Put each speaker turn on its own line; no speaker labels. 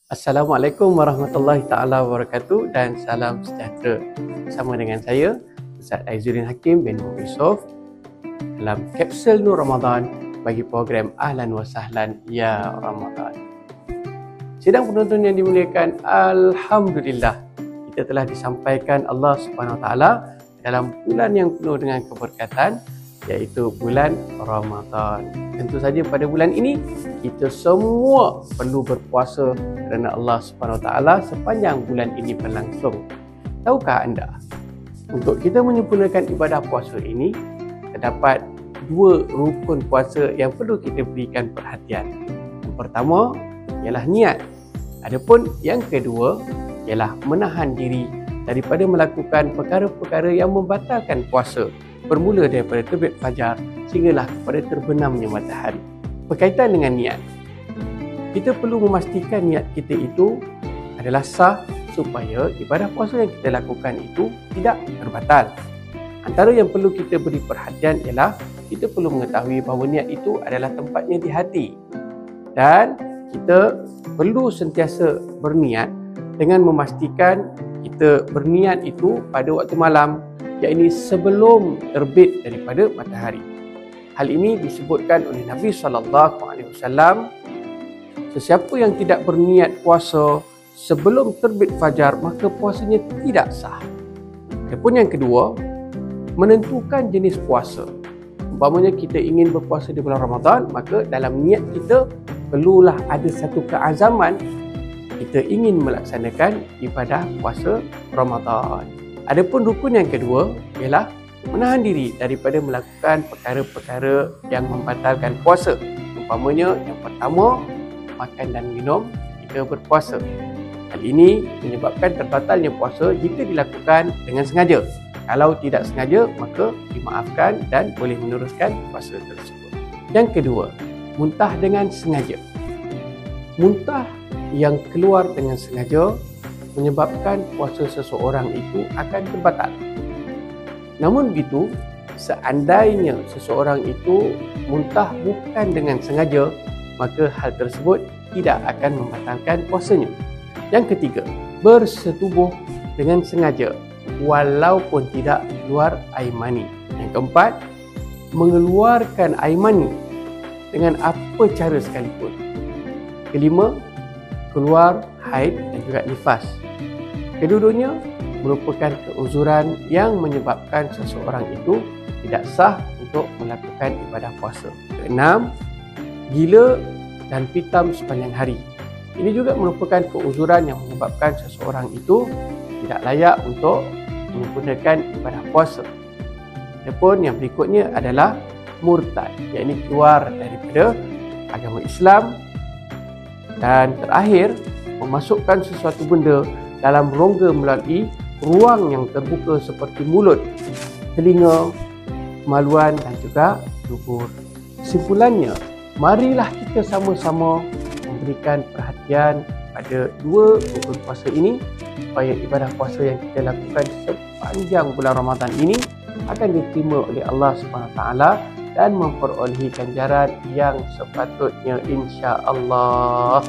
Assalamualaikum warahmatullahi taala wabarakatuh dan salam sejahtera. Bersama dengan saya Ustaz Aizuddin Hakim bin Yusof dalam kapsul Nur Ramadan bagi program Ahlan wa Sahlan Ya Ramadan. Sidang penonton yang dimuliakan, alhamdulillah kita telah disampaikan Allah Subhanahu Wa Taala dalam bulan yang penuh dengan keberkatan, iaitu bulan Ramadan. Tentu saja pada bulan ini kita semua perlu berpuasa kerana Allah Subhanahu Wa Taala sepanjang bulan ini berlangsung. Tahukah anda, untuk kita menyempurnakan ibadah puasa ini terdapat dua rukun puasa yang perlu kita berikan perhatian. Yang pertama ialah niat. Adapun yang kedua ialah menahan diri daripada melakukan perkara-perkara yang membatalkan puasa, bermula daripada terbit fajar sehinggalah kepada terbenamnya matahari. Berkaitan dengan niat, kita perlu memastikan niat kita itu adalah sah supaya ibadah puasa yang kita lakukan itu tidak terbatal. Antara yang perlu kita beri perhatian ialah kita perlu mengetahui bahawa niat itu adalah tempatnya di hati, dan kita perlu sentiasa berniat dengan memastikan kita berniat itu pada waktu malam, iaitu sebelum terbit daripada matahari. Hal ini disebutkan oleh Nabi SAW, sesiapa yang tidak berniat puasa sebelum terbit fajar maka puasanya tidak sah. Adapun yang kedua, menentukan jenis puasa. Umpamanya kita ingin berpuasa di bulan Ramadan, maka dalam niat kita perlulah ada satu keazaman kita ingin melaksanakan ibadah puasa Ramadan. Adapun rukun yang kedua ialah menahan diri daripada melakukan perkara-perkara yang membatalkan puasa. Umpamanya yang pertama, makan dan minum jika berpuasa. Hal ini menyebabkan terbatalnya puasa jika dilakukan dengan sengaja. Kalau tidak sengaja, maka dimaafkan dan boleh meneruskan puasa tersebut. Yang kedua, muntah dengan sengaja. Muntah yang keluar dengan sengaja menyebabkan puasa seseorang itu akan terbatal. Namun begitu, seandainya seseorang itu muntah bukan dengan sengaja, maka hal tersebut tidak akan membatalkan puasanya. Yang ketiga, bersetubuh dengan sengaja walaupun tidak keluar air mani. Yang keempat, mengeluarkan air mani dengan apa cara sekalipun. Kelima, keluar haid dan juga nifas. Kedua-duanya merupakan keuzuran yang menyebabkan seseorang itu tidak sah untuk melakukan ibadah puasa. Keenam, gila dan pitam sepanjang hari. Ini juga merupakan keuzuran yang menyebabkan seseorang itu tidak layak untuk menggunakan ibadah puasa. Adapun yang berikutnya adalah murtad, iaitu keluar daripada agama Islam. Dan terakhir, memasukkan sesuatu benda dalam rongga melalui ruang yang terbuka seperti mulut, telinga, kemaluan dan juga dubur. Kesimpulannya, marilah kita sama-sama memberikan perhatian pada dua rukun puasa ini supaya ibadah puasa yang kita lakukan sepanjang bulan Ramadan ini akan diterima oleh Allah SWT dan memperolehi ganjaran yang sepatutnya, insya-Allah.